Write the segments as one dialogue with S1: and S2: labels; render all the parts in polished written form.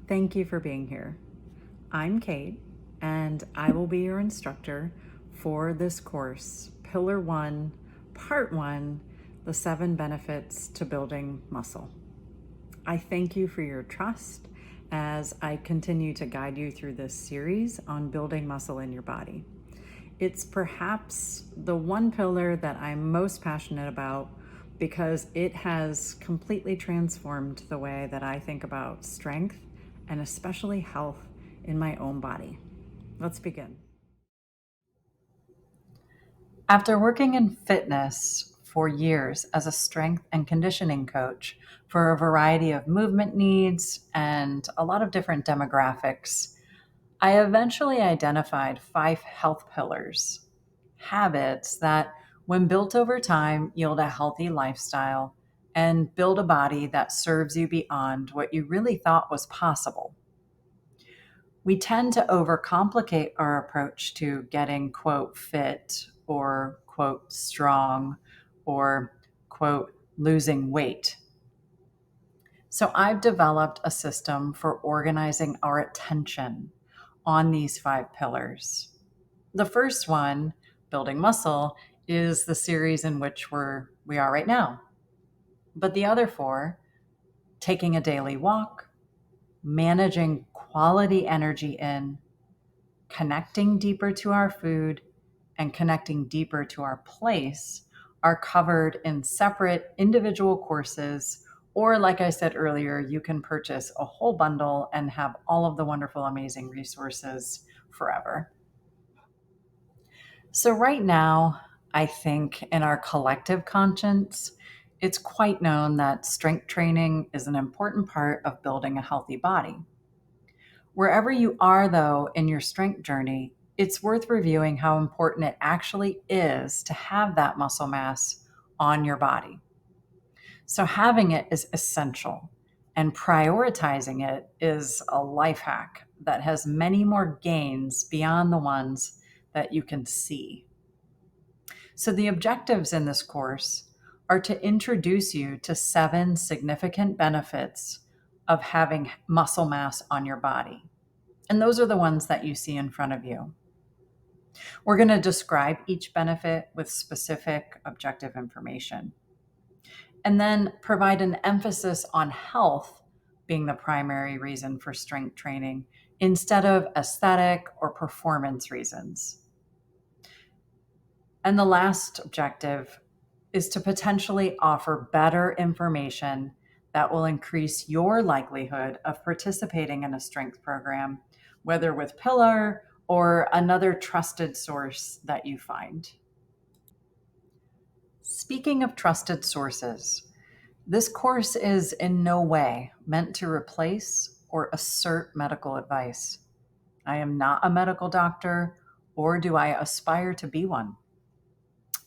S1: Thank you for being here. I'm Kate, and I will be your instructor for this course, Pillar 1, Part 1, The 7 Benefits to Building Muscle. I thank you for your trust as I continue to guide you through this series on building muscle in your body. It's perhaps the one pillar that I'm most passionate about because it has completely transformed the way that I think about strength and especially health in my own body. Let's begin. After working in fitness for years as a strength and conditioning coach for a variety of movement needs and a lot of different demographics, I eventually identified 5 health pillars, habits that, when built over time, yield a healthy lifestyle and build a body that serves you beyond what you really thought was possible. We tend to overcomplicate our approach to getting, quote, fit or, quote, strong or, quote, losing weight. So I've developed a system for organizing our attention on these 5 pillars. The first one, building muscle, is the series in which we are right now. But the other 4, taking a daily walk, managing quality energy in, connecting deeper to our food, and connecting deeper to our place, are covered in separate individual courses. Or, like I said earlier, you can purchase a whole bundle and have all of the wonderful, amazing resources forever. So, right now, I think in our collective conscience, it's quite known that strength training is an important part of building a healthy body. Wherever you are, though, in your strength journey, it's worth reviewing how important it actually is to have that muscle mass on your body. So, having it is essential, and prioritizing it is a life hack that has many more gains beyond the ones that you can see. So, the objectives in this course are to introduce you to 7 significant benefits of having muscle mass on your body. And those are the ones that you see in front of you. We're going to describe each benefit with specific objective information, and then provide an emphasis on health being the primary reason for strength training instead of aesthetic or performance reasons. And the last objective is to potentially offer better information that will increase your likelihood of participating in a strength program, whether with Pillar or another trusted source that you find. Speaking of trusted sources, this course is in no way meant to replace or assert medical advice. I am not a medical doctor, or do I aspire to be one.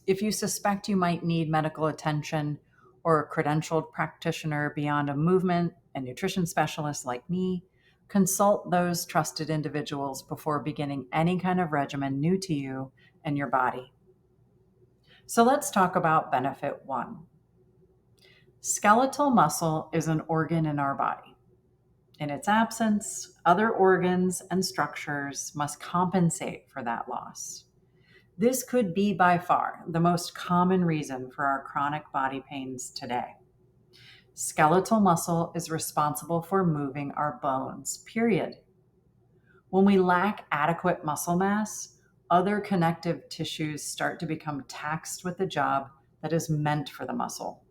S1: If you suspect you might need medical attention or a credentialed practitioner beyond a movement and nutrition specialist like me, consult those trusted individuals before beginning any kind of regimen new to you and your body. So let's talk about benefit 1. Skeletal muscle is an organ in our body. In its absence, other organs and structures must compensate for that loss. This could be by far the most common reason for our chronic body pains today. Skeletal muscle is responsible for moving our bones, period. When we lack adequate muscle mass, other connective tissues start to become taxed with the job that is meant for the muscle.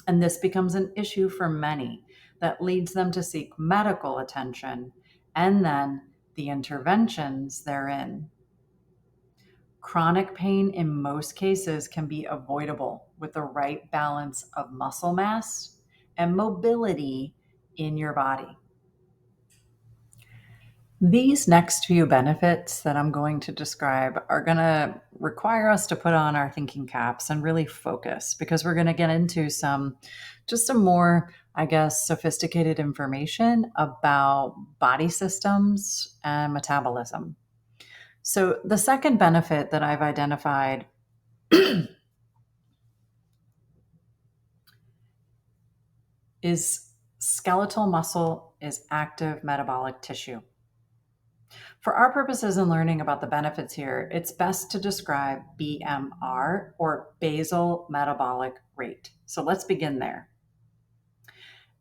S1: And this becomes an issue for many that leads them to seek medical attention and then the interventions therein. Chronic pain in most cases can be avoidable with the right balance of muscle mass and mobility in your body. These next few benefits that I'm going to describe are going to require us to put on our thinking caps and really focus, because we're going to get into some more, I guess, sophisticated information about body systems and metabolism. So, the second benefit that I've identified is Skeletal muscle is active metabolic tissue. For our purposes in learning about the benefits here, it's best to describe BMR, or basal metabolic rate. So let's begin there.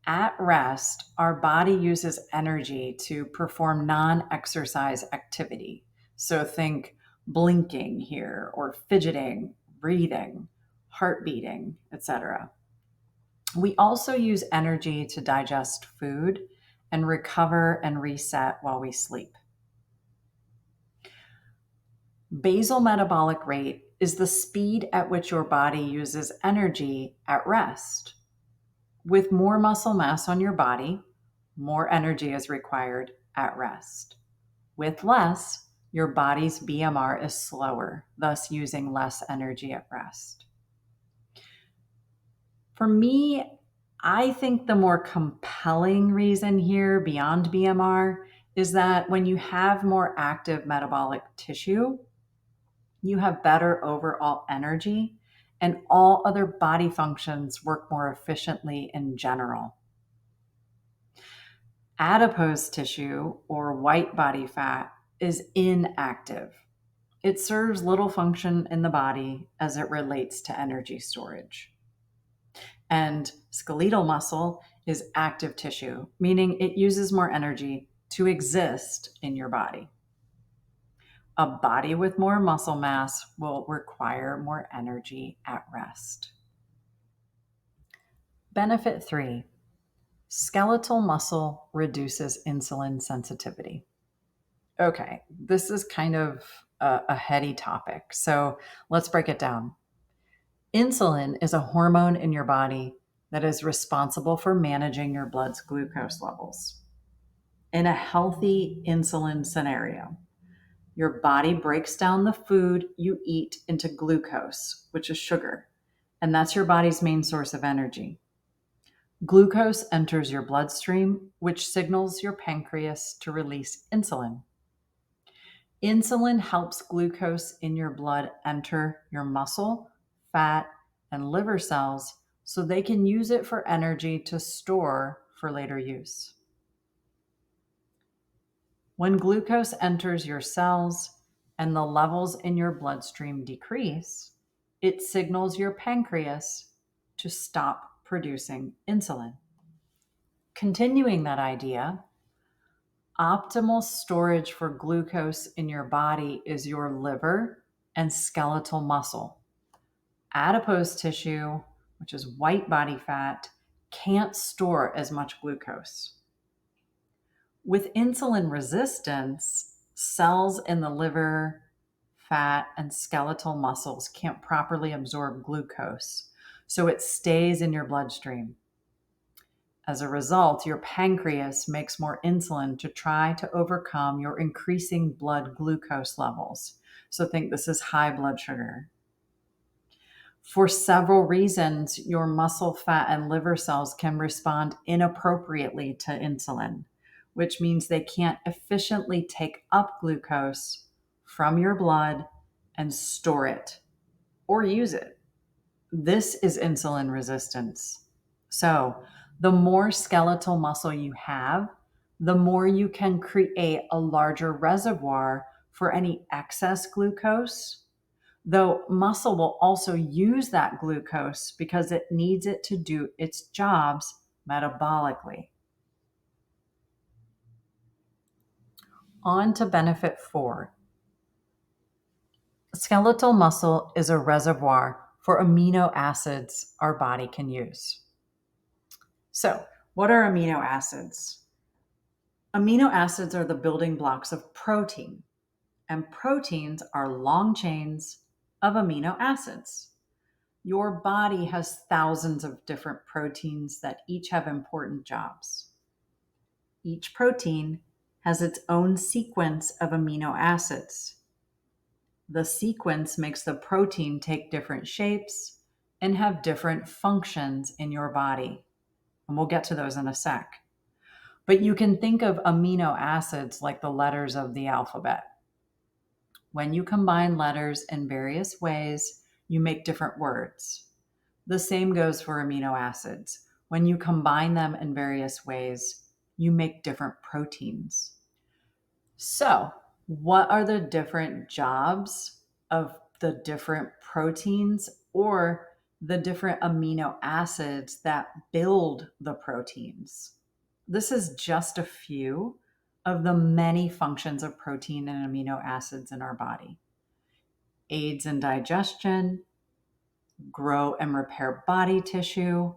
S1: At rest, our body uses energy to perform non exercise activity. So think blinking here, or fidgeting, breathing, heart beating, etc. We also use energy to digest food and recover and reset while we sleep. Basal metabolic rate is the speed at which your body uses energy at rest. With more muscle mass on your body, more energy is required at rest. With less, your body's BMR is slower, thus using less energy at rest. For me, I think the more compelling reason here beyond BMR is that when you have more active metabolic tissue, you have better overall energy and all other body functions work more efficiently in general. Adipose tissue, or white body fat, is inactive. It serves little function in the body as it relates to energy storage. And skeletal muscle is active tissue, meaning it uses more energy to exist in your body. A body with more muscle mass will require more energy at rest. Benefit 3: skeletal muscle reduces insulin sensitivity. Okay, this is kind of a heady topic, so let's break it down. Insulin is a hormone in your body that is responsible for managing your blood's glucose levels. In a healthy insulin scenario, your body breaks down the food you eat into glucose, which is sugar, and that's your body's main source of energy. Glucose enters your bloodstream, which signals your pancreas to release insulin. Insulin helps glucose in your blood enter your muscle, fat, and liver cells so they can use it for energy to store for later use. When glucose enters your cells and the levels in your bloodstream decrease, it signals your pancreas to stop producing insulin. Continuing that idea, optimal storage for glucose in your body is your liver and skeletal muscle. Adipose tissue, which is white body fat, can't store as much glucose. With insulin resistance, cells in the liver, fat, and skeletal muscles can't properly absorb glucose, so it stays in your bloodstream. As a result, your pancreas makes more insulin to try to overcome your increasing blood glucose levels. So think this is high blood sugar. For several reasons, your muscle, fat, and liver cells can respond inappropriately to insulin, which means they can't efficiently take up glucose from your blood and store it or use it. This is insulin resistance. So, the more skeletal muscle you have, the more you can create a larger reservoir for any excess glucose, though muscle will also use that glucose because it needs it to do its jobs metabolically. On to benefit 4. Skeletal muscle is a reservoir for amino acids our body can use. So, what are amino acids? Amino acids are the building blocks of protein, and proteins are long chains of amino acids. Your body has thousands of different proteins that each have important jobs. Each protein has its own sequence of amino acids. The sequence makes the protein take different shapes and have different functions in your body. And we'll get to those in a sec. But you can think of amino acids like the letters of the alphabet. When you combine letters in various ways, you make different words. The same goes for amino acids. When you combine them in various ways, you make different proteins. So, what are the different jobs of the different proteins or the different amino acids that build the proteins? This is just a few of the many functions of protein and amino acids in our body. Aids in digestion, grow and repair body tissue,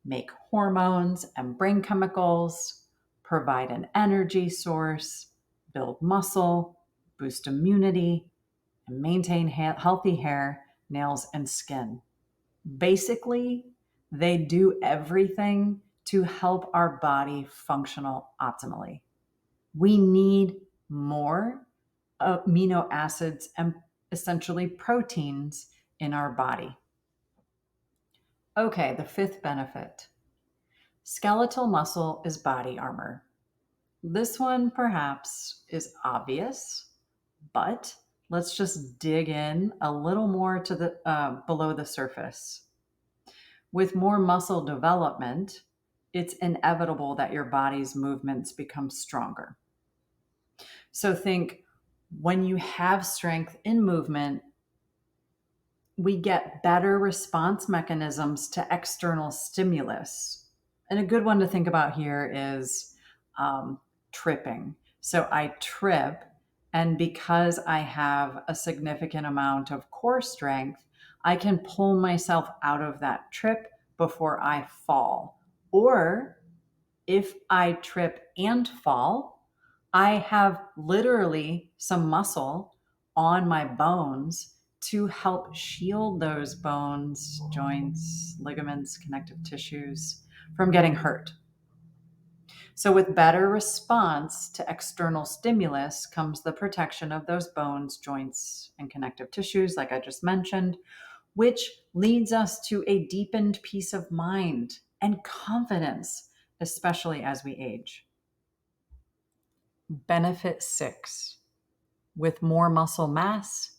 S1: make hormones and brain chemicals, provide an energy source, build muscle, boost immunity, and maintain healthy hair, nails, and skin. Basically, they do everything to help our body functional optimally. We need more amino acids and essentially proteins in our body. Okay, the fifth benefit. Skeletal muscle is body armor. This one perhaps is obvious, but let's just dig in a little more to the below the surface. With more muscle development, it's inevitable that your body's movements become stronger. So think when you have strength in movement, we get better response mechanisms to external stimulus. And a good one to think about here is tripping. So I trip, and because I have a significant amount of core strength, I can pull myself out of that trip before I fall. Or if I trip and fall, I have literally some muscle on my bones to help shield those bones, joints, ligaments, connective tissues from getting hurt. So, with better response to external stimulus comes the protection of those bones, joints, and connective tissues, like I just mentioned, which leads us to a deepened peace of mind and confidence, especially as we age. Benefit 6. With more muscle mass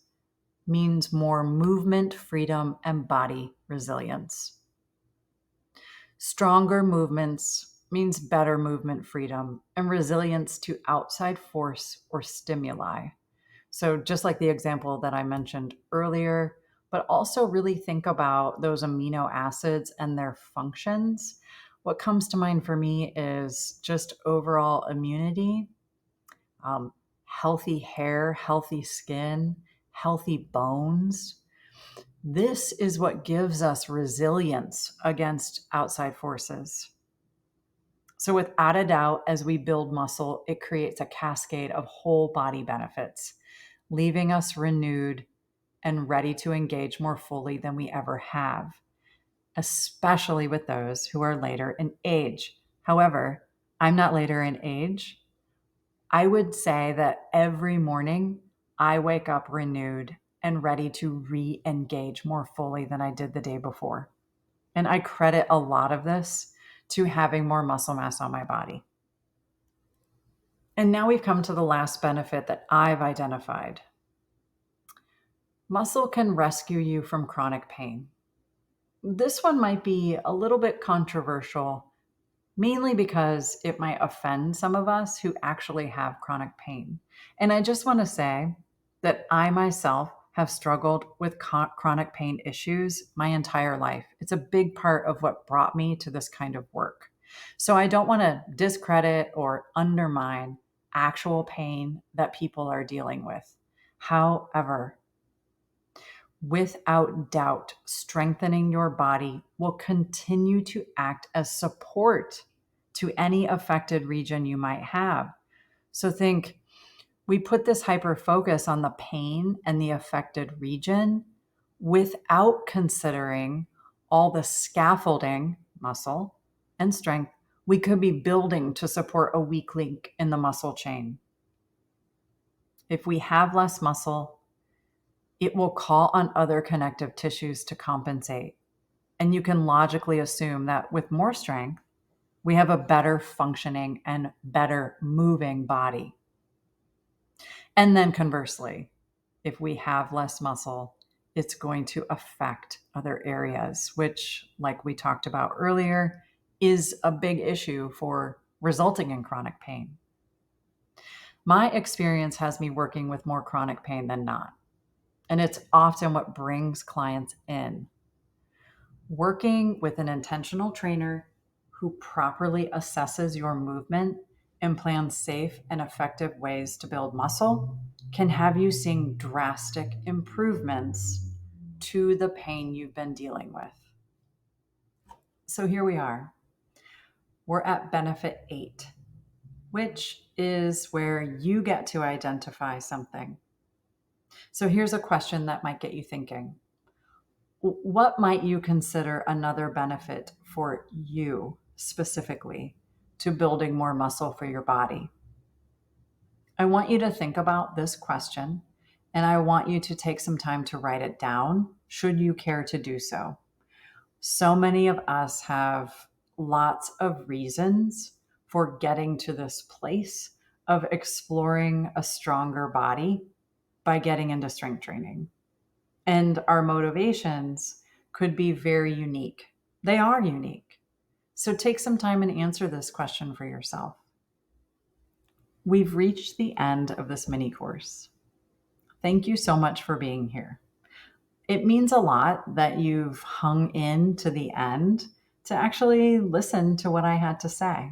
S1: means more movement, freedom, and body resilience. Stronger movements means better movement freedom and resilience to outside force or stimuli. So, just like the example that I mentioned earlier, but also really think about those amino acids and their functions. What comes to mind for me is just overall immunity, healthy hair, healthy skin, healthy bones. This is what gives us resilience against outside forces. So, without a doubt, as we build muscle, it creates a cascade of whole body benefits, leaving us renewed and ready to engage more fully than we ever have, especially with those who are later in age. However, I'm not later in age. I would say that every morning I wake up renewed and ready to re engage more fully than I did the day before. And I credit a lot of this to having more muscle mass on my body. And now we've come to the last benefit that I've identified. Muscle can rescue you from chronic pain. This one might be a little bit controversial, mainly because it might offend some of us who actually have chronic pain. And I just want to say that I myself have struggled with chronic pain issues my entire life. It's a big part of what brought me to this kind of work. So I don't want to discredit or undermine actual pain that people are dealing with. However, without doubt, strengthening your body will continue to act as support to any affected region you might have. So think, we put this hyper focus on the pain and the affected region without considering all the scaffolding, muscle, and strength we could be building to support a weak link in the muscle chain. If we have less muscle, it will call on other connective tissues to compensate. And you can logically assume that with more strength, we have a better functioning and better moving body. And then conversely, if we have less muscle, it's going to affect other areas, which, like we talked about earlier, is a big issue for resulting in chronic pain. My experience has me working with more chronic pain than not, and it's often what brings clients in. Working with an intentional trainer who properly assesses your movement and plans safe and effective ways to build muscle can have you seeing drastic improvements to the pain you've been dealing with. So here we are. We're at benefit 8, which is where you get to identify something. So here's a question that might get you thinking. What might you consider another benefit for you specifically to building more muscle for your body? I want you to think about this question, and I want you to take some time to write it down, should you care to do so. So many of us have lots of reasons for getting to this place of exploring a stronger body by getting into strength training. And our motivations could be very unique. They are unique. So take some time and answer this question for yourself. We've reached the end of this mini course. Thank you so much for being here. It means a lot that you've hung in to the end to actually listen to what I had to say.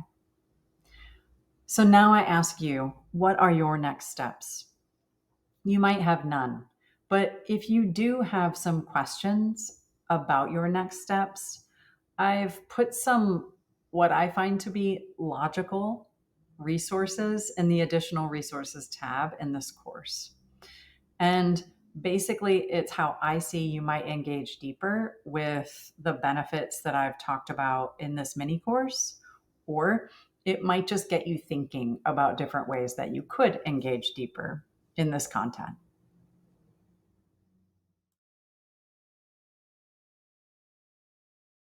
S1: So now I ask you, what are your next steps? You might have none, but if you do have some questions about your next steps, I've put some what I find to be logical resources in the additional resources tab in this course. And basically, it's how I see you might engage deeper with the benefits that I've talked about in this mini course, or it might just get you thinking about different ways that you could engage deeper in this content.